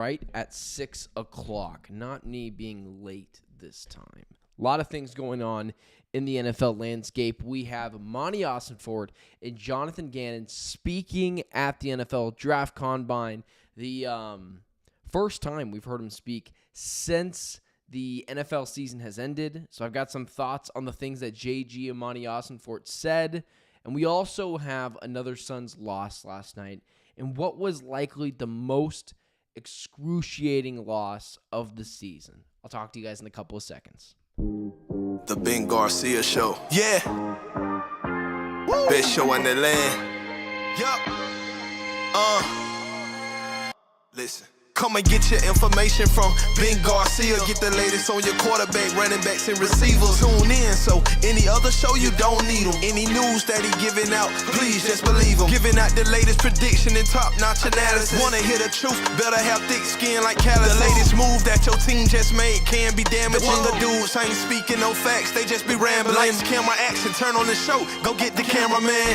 right at 6 o'clock. Not me being late this time. A lot of things going on in the NFL landscape. We have Monti Ossenfort and Jonathan Gannon speaking at the NFL Draft Combine. The first time we've heard him speak since the NFL season has ended. So I've got some thoughts on the things that JG and Monti Ossenfort said. And we also have another Suns loss last night and what was likely the most excruciating loss of the season. I'll talk to you guys in a couple of seconds. The Ben Garcia Show. Yeah. Woo. Best show in the land. Yup. Listen. Come and get your information from Ben Garcia. Get the latest on your quarterback, running backs, and receivers. Tune in, so any other show you don't need them. Any news that he giving out, please just believe him. Giving out the latest prediction and top-notch analysis. Wanna hear the truth, better have thick skin like callus. The latest move that your team just made can be damaging. The dudes ain't speaking no facts, they just be rambling. Lights, camera, action, turn on the show. Go get the cameraman.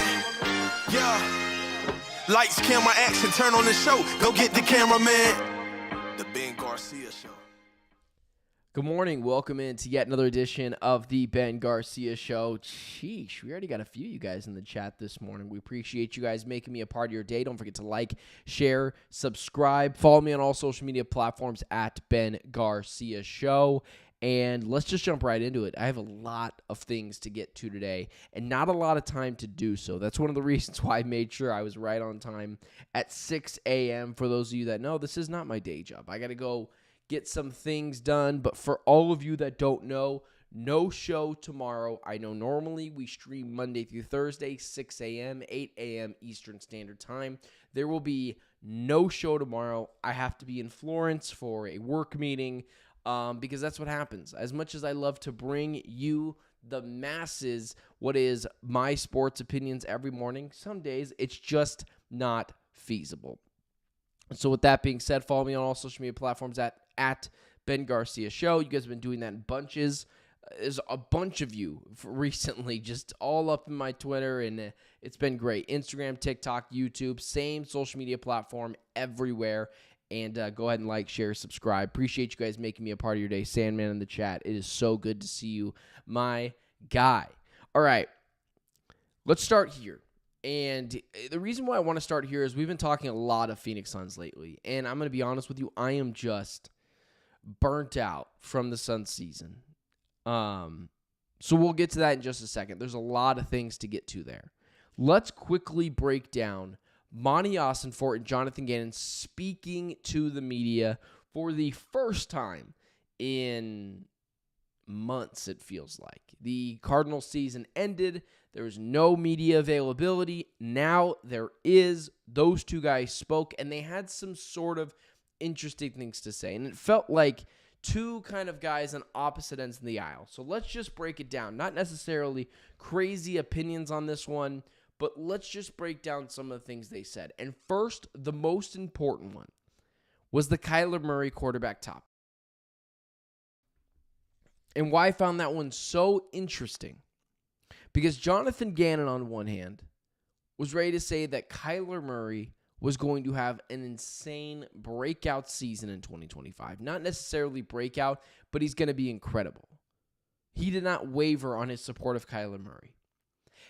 Yeah. Lights, camera, action, turn on the show. Go get the cameraman. The Ben Garcia Show. Good morning. Welcome into yet another edition of the Ben Garcia Show. Sheesh, we already got a few of you guys in the chat this morning. We appreciate you guys making me a part of your day. Don't forget to like, share, subscribe. Follow me on all social media platforms at Ben Garcia Show. And let's just jump right into it. I have a lot of things to get to today and not a lot of time to do so. That's one of the reasons why I made sure I was right on time at 6 a.m. For those of you that know, this is not my day job. I got to go get some things done. But for all of you that don't know, no show tomorrow. I know normally we stream Monday through Thursday, 6 a.m., 8 a.m. Eastern Standard Time. There will be no show tomorrow. I have to be in Florence for a work meeting. Because that's what happens. As much as I love to bring you, the masses, what is my sports opinions every morning, some days it's just not feasible. So with that being said, follow me on all social media platforms at Ben Garcia Show. You guys have been doing that in bunches. There's a bunch of you recently just all up in my Twitter, and it's been great. Instagram, TikTok, YouTube, same social media platform everywhere. And go ahead and like, share, subscribe. Appreciate you guys making me a part of your day. Sandman in the chat. It is so good to see you, my guy. All right, let's start here. And the reason why I want to start here is we've been talking a lot of Phoenix Suns lately. And I'm going to be honest with you, I am just burnt out from the Suns season. So we'll get to that in just a second. There's a lot of things to get to there. Let's quickly break down Monti Ossenfort and Jonathan Gannon speaking to the media for the first time in months, it feels like. The Cardinals season ended. There was no media availability. Now there is. Those two guys spoke, and they had some sort of interesting things to say. And it felt like two kind of guys on opposite ends of the aisle. So let's just break it down. Not necessarily crazy opinions on this one, but let's just break down some of the things they said. And first, the most important one was the Kyler Murray quarterback top. And why I found that one so interesting, because Jonathan Gannon, on one hand, was ready to say that Kyler Murray was going to have an insane breakout season in 2025. Not necessarily breakout, but he's going to be incredible. He did not waver on his support of Kyler Murray.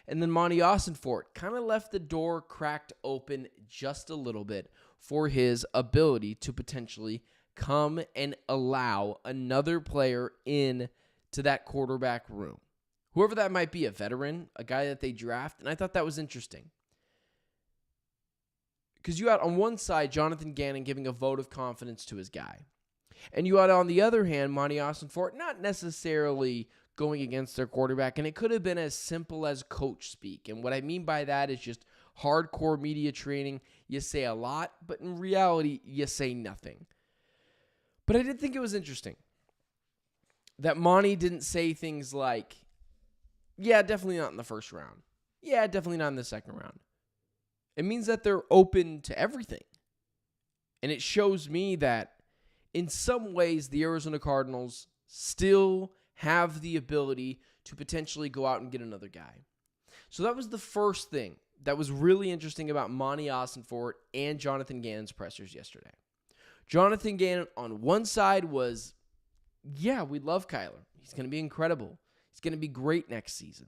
And then Monti Ossenfort kind of left the door cracked open just a little bit for his ability to potentially come and allow another player in to that quarterback room. Whoever that might be, a veteran, a guy that they draft. And I thought that was interesting. Because you had on one side Jonathan Gannon giving a vote of confidence to his guy. And you had on the other hand Monti Ossenfort not necessarily going against their quarterback, and it could have been as simple as coach speak. And what I mean by that is just hardcore media training. You say a lot, but in reality, you say nothing. But I did think it was interesting that Monti didn't say things like, yeah, definitely not in the first round. Yeah, definitely not in the second round. It means that they're open to everything. And it shows me that in some ways, the Arizona Cardinals still have the ability to potentially go out and get another guy. So that was the first thing that was really interesting about Monti Ossenfort and Jonathan Gannon's pressers yesterday. Jonathan Gannon on one side was, yeah, we love Kyler. He's going to be incredible. He's going to be great next season.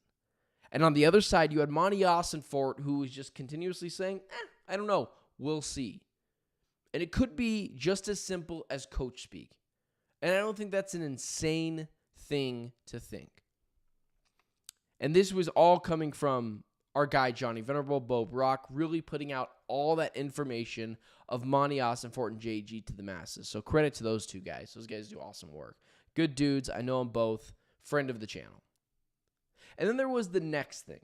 And on the other side, you had Monti Ossenfort, who was just continuously saying, I don't know. We'll see. And it could be just as simple as coach speak. And I don't think that's an insane thing to think. And this was all coming from our guy, Johnny Venerable, Bo Brock, really putting out all that information of Monti Ossenfort and JG to the masses. So credit to those two guys. Those guys do awesome work. Good dudes. I know them both. Friend of the channel. And then there was the next thing.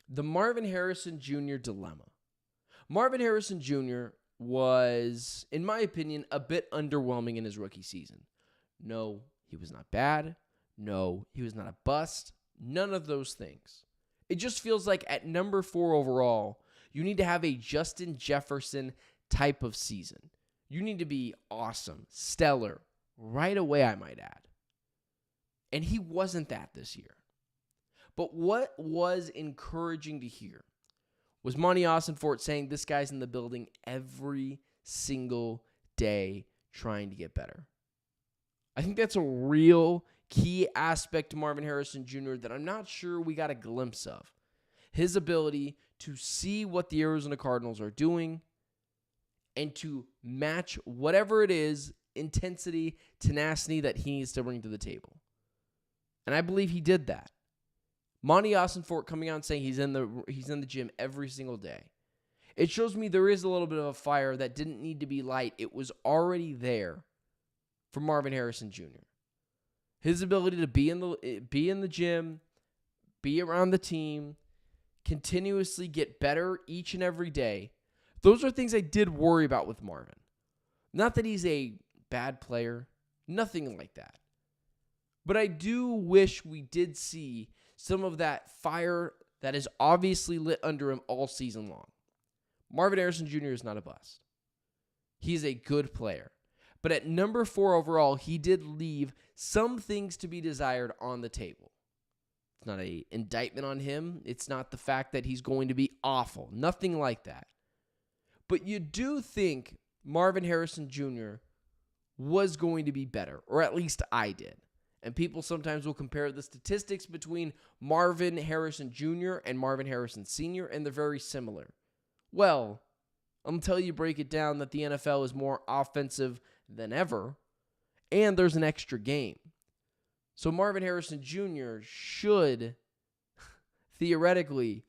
The Marvin Harrison Jr. dilemma. Marvin Harrison Jr. was, in my opinion, a bit underwhelming in his rookie season. No, he was not bad. No, he was not a bust. None of those things. It just feels like at number 4 overall, you need to have a Justin Jefferson type of season. You need to be awesome, stellar, right away, I might add. And he wasn't that this year. But what was encouraging to hear was Monti Ossenfort saying this guy's in the building every single day trying to get better. I think that's a real key aspect to Marvin Harrison Jr. that I'm not sure we got a glimpse of. His ability to see what the Arizona Cardinals are doing and to match whatever it is, intensity, tenacity that he needs to bring to the table. And I believe he did that. Monti Ossenfort coming out and saying he's in the gym every single day. It shows me there is a little bit of a fire that didn't need to be light. It was already there for Marvin Harrison Jr. His ability to be in the gym, be around the team, continuously get better each and every day. Those are things I did worry about with Marvin. Not that he's a bad player, nothing like that. But I do wish we did see some of that fire that is obviously lit under him all season long. Marvin Harrison Jr. is not a bust. He's a good player. But at number 4 overall, he did leave some things to be desired on the table. It's not an indictment on him. It's not the fact that he's going to be awful. Nothing like that. But you do think Marvin Harrison Jr. was going to be better, or at least I did. And people sometimes will compare the statistics between Marvin Harrison Jr. and Marvin Harrison Sr., and they're very similar. Well, until you break it down that the NFL is more offensive than ever, and there's an extra game. So Marvin Harrison Jr. should, theoretically,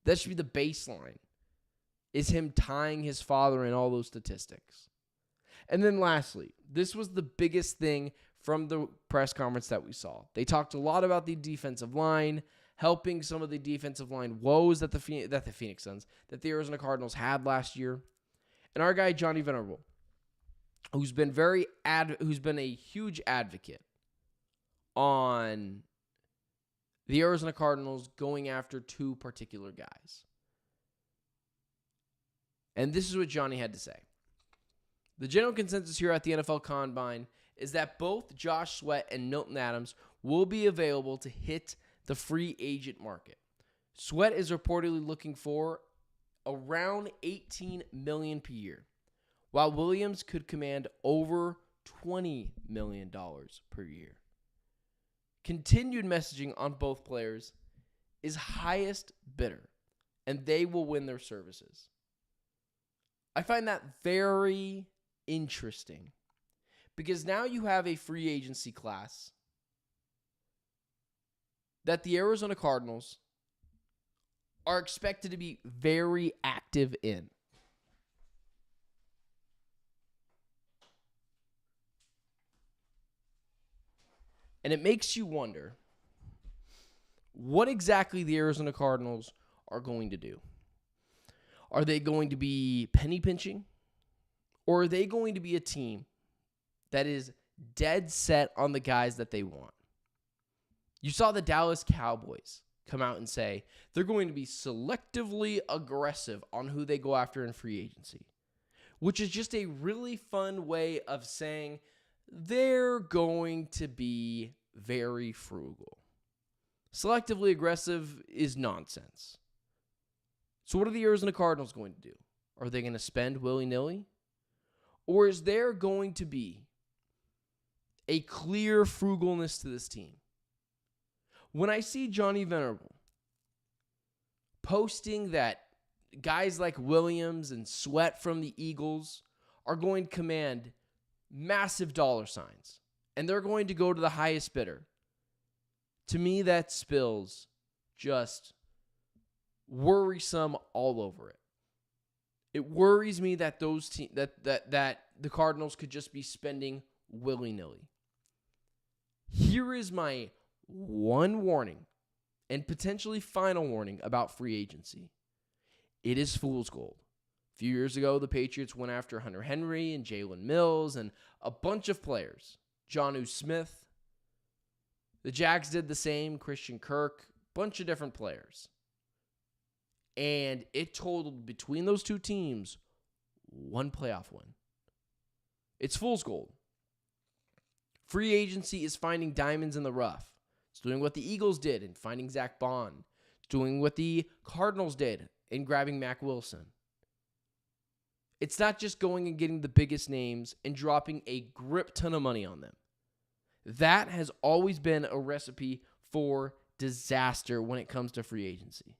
that should be the baseline, is him tying his father in all those statistics. And then lastly, this was the biggest thing from the press conference that we saw. They talked a lot about the defensive line, helping some of the defensive line woes that the Arizona Cardinals had last year. And our guy, Johnny Venerable, who's been a huge advocate on the Arizona Cardinals going after 2 particular guys. And this is what Johnny had to say. The general consensus here at the NFL Combine is that both Josh Sweat and Milton Adams will be available to hit the free agent market. Sweat is reportedly looking for around $18 million per year, while Williams could command over $20 million per year. Continued messaging on both players is highest bidder, and they will win their services. I find that very interesting because now you have a free agency class that the Arizona Cardinals are expected to be very active in. And it makes you wonder what exactly the Arizona Cardinals are going to do. Are they going to be penny pinching? Or are they going to be a team that is dead set on the guys that they want? You saw the Dallas Cowboys come out and say they're going to be selectively aggressive on who they go after in free agency, which is just a really fun way of saying they're going to be very frugal. Selectively aggressive is nonsense. So what are the Arizona Cardinals going to do? Are they going to spend willy-nilly? Or is there going to be a clear frugalness to this team? When I see Johnny Venerable posting that guys like Williams and Sweat from the Eagles are going to command massive dollar signs, and they're going to go to the highest bidder, to me that spills just worrisome all over it. It worries me that that the Cardinals could just be spending willy-nilly. Here is my one warning, and potentially final warning about free agency. It is fool's gold. A few years ago, the Patriots went after Hunter Henry and Jalen Mills and a bunch of players. Jonnu Smith. The Jags did the same. Christian Kirk. Bunch of different players. And it totaled between those two teams one playoff win. It's fool's gold. Free agency is finding diamonds in the rough. It's doing what the Eagles did in finding Zach Bond. It's doing what the Cardinals did in grabbing Mac Wilson. It's not just going and getting the biggest names and dropping a grip ton of money on them. That has always been a recipe for disaster when it comes to free agency.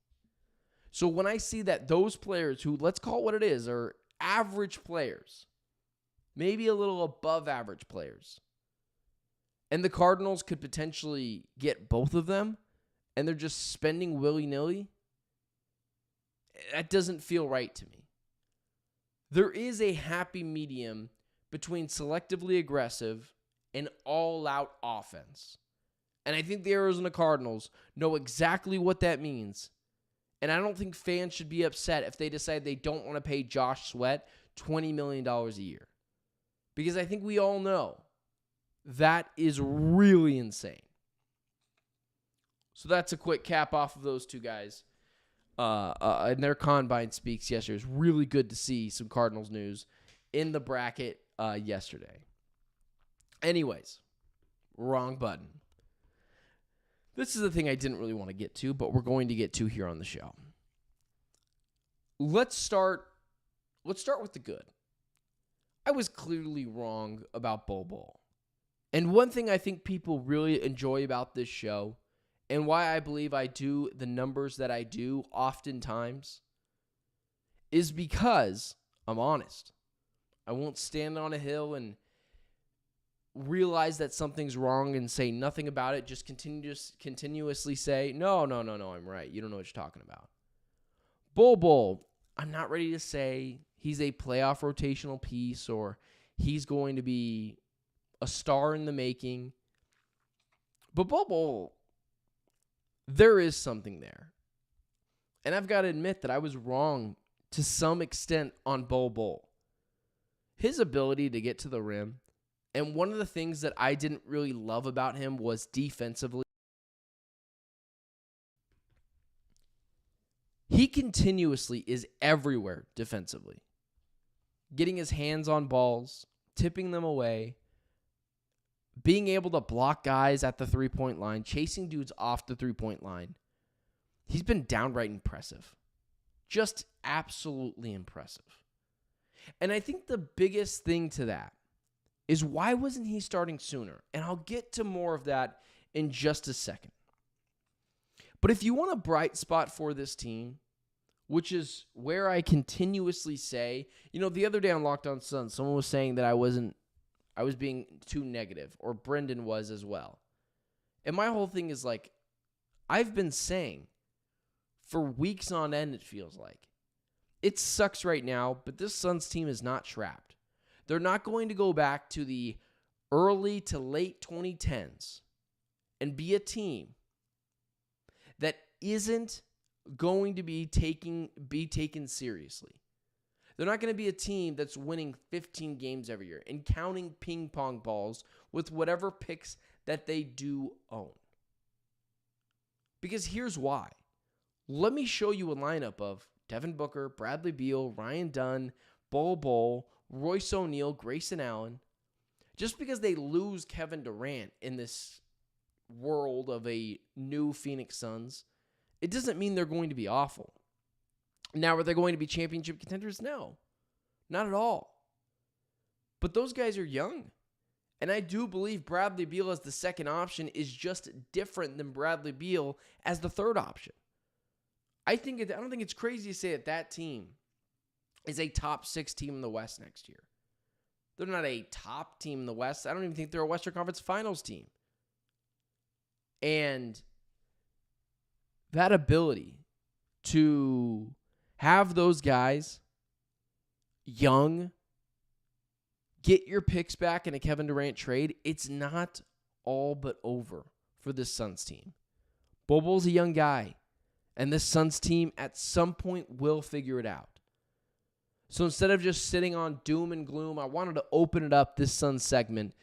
So when I see that those players who, let's call it what it is, are average players, maybe a little above average players, and the Cardinals could potentially get both of them, and they're just spending willy-nilly, that doesn't feel right to me. There is a happy medium between selectively aggressive and all-out offense. And I think the Arizona Cardinals know exactly what that means. And I don't think fans should be upset if they decide they don't want to pay Josh Sweat $20 million a year. Because I think we all know that is really insane. So that's a quick cap off of those two guys. And their combine speaks yesterday. It was really good to see some Cardinals news in the bracket yesterday. Anyways, wrong button. This is the thing I didn't really want to get to, but we're going to get to here on the show. Let's start with the good. I was clearly wrong about Bol. And one thing I think people really enjoy about this show, and why I believe I do the numbers that I do oftentimes, is because I'm honest. I won't stand on a hill and realize that something's wrong and say nothing about it, just continuously say, no, I'm right. You don't know what you're talking about. Bol, I'm not ready to say he's a playoff rotational piece or he's going to be a star in the making. But Bol, there is something there. And I've got to admit that I was wrong to some extent on Bol. His ability to get to the rim, and one of the things that I didn't really love about him was defensively. He continuously is everywhere defensively. Getting his hands on balls, tipping them away, being able to block guys at the three-point line, chasing dudes off the three-point line. He's been downright impressive. Just absolutely impressive. And I think the biggest thing to that is why wasn't he starting sooner? And I'll get to more of that in just a second. But if you want a bright spot for this team, which is where I continuously say, the other day on Locked On Suns, someone was saying that I was being too negative, or Brendan was as well. And my whole thing is like, I've been saying for weeks on end, it feels like. It sucks right now, but this Suns team is not trapped. They're not going to go back to the early to late 2010s and be a team that isn't going to be taken seriously. They're not going to be a team that's winning 15 games every year and counting ping pong balls with whatever picks that they do own. Because here's why. Let me show you a lineup of Devin Booker, Bradley Beal, Ryan Dunn, Bol, Royce O'Neal, Grayson Allen. Just because they lose Kevin Durant in this world of a new Phoenix Suns, it doesn't mean they're going to be awful. Now, are they going to be championship contenders? No, not at all. But those guys are young. And I do believe Bradley Beal as the second option is just different than Bradley Beal as the third option. I don't think it's crazy to say that team is a top 6 team in the West next year. They're not a top team in the West. I don't even think they're a Western Conference Finals team. And that ability to have those guys young, get your picks back in a Kevin Durant trade, it's not all but over for this Suns team. Bol Bol's a young guy, and this Suns team at some point will figure it out. So instead of just sitting on doom and gloom, I wanted to open it up, this Suns segment,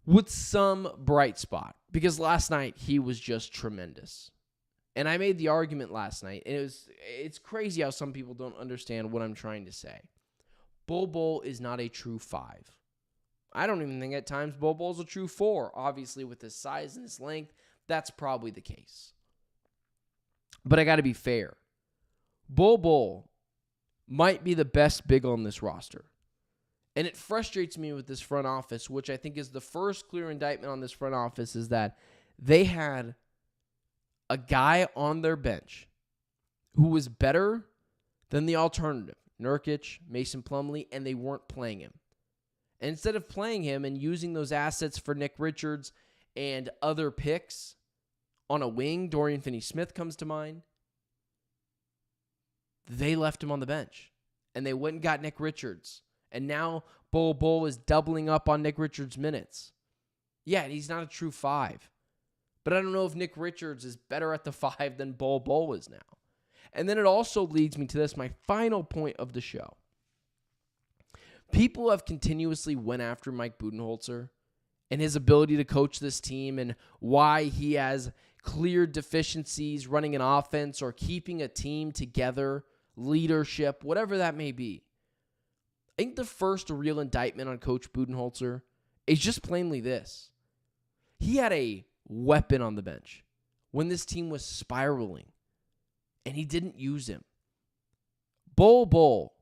with some bright spot. Because last night, he was just tremendous. And I made the argument last night, and it's crazy how some people don't understand what I'm trying to say. Bol Bol is not a true 5. I don't even think at times Bol Bol's a true 4. Obviously, with his size and his length, that's probably the case. But I got to be fair. Bol Bol might be the best big on this roster. And it frustrates me with this front office, which I think is the first clear indictment on this front office, is that they had a guy on their bench who was better than the alternative, Nurkic, Mason Plumlee, and they weren't playing him. And instead of playing him and using those assets for Nick Richards and other picks on a wing, Dorian Finney-Smith comes to mind, they left him on the bench. And they went and got Nick Richards. And now Bol Bol is doubling up on Nick Richards' minutes. Yeah, he's not a true 5. But I don't know if Nick Richards is better at the 5 than Bol Bol is now. And then it also leads me to this, my final point of the show. People have continuously went after Mike Budenholzer and his ability to coach this team and why he has clear deficiencies running an offense or keeping a team together, leadership, whatever that may be. I think the first real indictment on Coach Budenholzer is just plainly this. He had a weapon on the bench when this team was spiraling, and he didn't use him. Bol Bol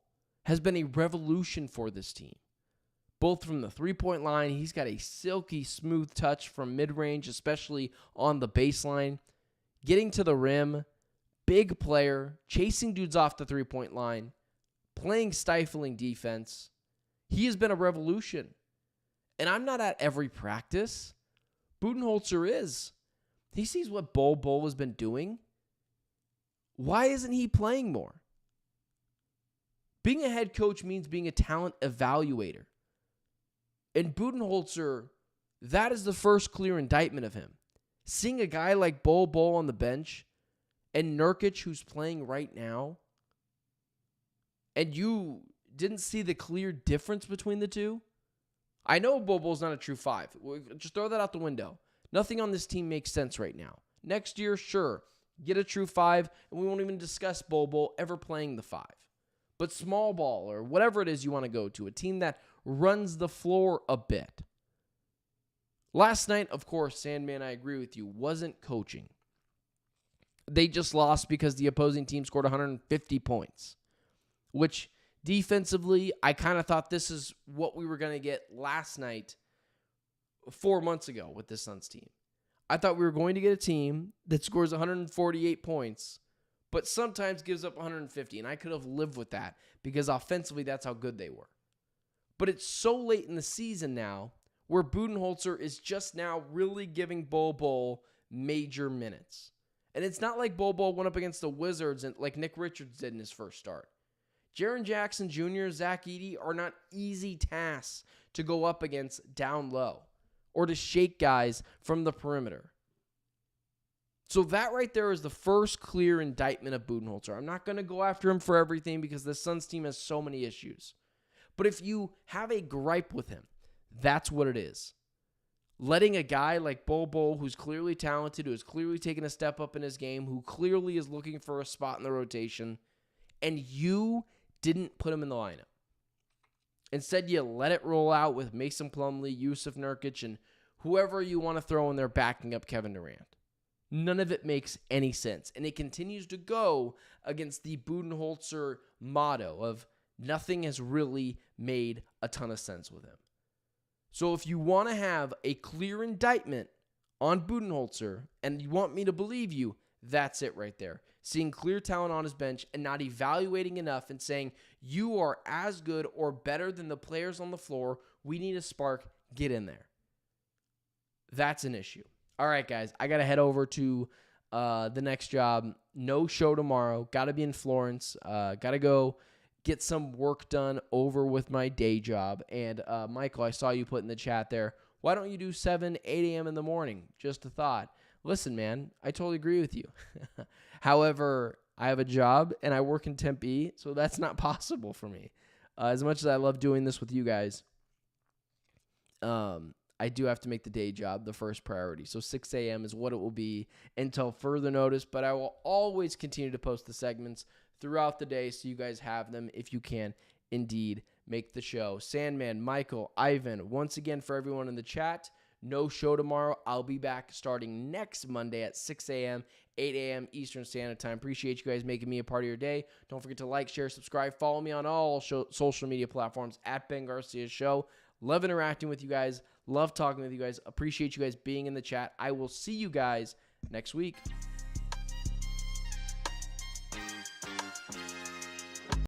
has been a revolution for this team. Both from the three-point line, he's got a silky smooth touch from mid-range, especially on the baseline. Getting to the rim, big player, chasing dudes off the three-point line, playing stifling defense. He has been a revolution. And I'm not at every practice. Budenholzer is. He sees what Bol Bol has been doing. Why isn't he playing more? Being a head coach means being a talent evaluator. And Budenholzer, that is the first clear indictment of him. Seeing a guy like Bol Bol on the bench and Nurkic, who's playing right now, and you didn't see the clear difference between the two? I know Bol Bol's not a true 5. Just throw that out the window. Nothing on this team makes sense right now. Next year, sure, get a true 5, and we won't even discuss Bol Bol ever playing the 5. But small ball or whatever it is you want to go to, a team that runs the floor a bit. Last night, of course, Sandman, I agree with you, wasn't coaching. They just lost because the opposing team scored 150 points, which defensively, I kind of thought this is what we were going to get last night 4 months ago with this Suns team. I thought we were going to get a team that scores 148 points, but sometimes gives up 150, and I could have lived with that because offensively, that's how good they were. But it's so late in the season now where Budenholzer is just now really giving Bol Bol major minutes. And it's not like Bol Bol went up against the Wizards and like Nick Richards did in his first start. Jaren Jackson Jr., Zach Edey are not easy tasks to go up against down low or to shake guys from the perimeter. So that right there is the first clear indictment of Budenholzer. I'm not going to go after him for everything because the Suns team has so many issues. But if you have a gripe with him, that's what it is. Letting a guy like Bol Bol, who's clearly talented, who has clearly taken a step up in his game, who clearly is looking for a spot in the rotation, and you didn't put him in the lineup. Instead, you let it roll out with Mason Plumlee, Yusuf Nurkic, and whoever you want to throw in there backing up Kevin Durant. None of it makes any sense. And it continues to go against the Budenholzer motto of nothing has really made a ton of sense with him. So if you want to have a clear indictment on Budenholzer and you want me to believe you, that's it right there. Seeing clear talent on his bench and not evaluating enough and saying you are as good or better than the players on the floor. We need a spark. Get in there. That's an issue. All right, guys. I got to head over to the next job. No show tomorrow. Got to be in Florence. Got to go get some work done over with my day job. And Michael, I saw you put in the chat there, why don't you do 7, 8 a.m. in the morning? Just a thought. Listen, man, I totally agree with you. However, I have a job and I work in Tempe, so that's not possible for me. As much as I love doing this with you guys, I do have to make the day job the first priority. So 6 a.m. is what it will be until further notice, but I will always continue to post the segments throughout the day so you guys have them if you can indeed make the show. Sandman, Michael, Ivan, once again for everyone in the chat, no show tomorrow. I'll be back starting next Monday at 6 a.m., 8 a.m. Eastern Standard Time. Appreciate you guys making me a part of your day. Don't forget to like, share, subscribe. Follow me on all social media platforms at Ben Garcia Show. Love interacting with you guys. Love talking with you guys. Appreciate you guys being in the chat. I will see you guys next week.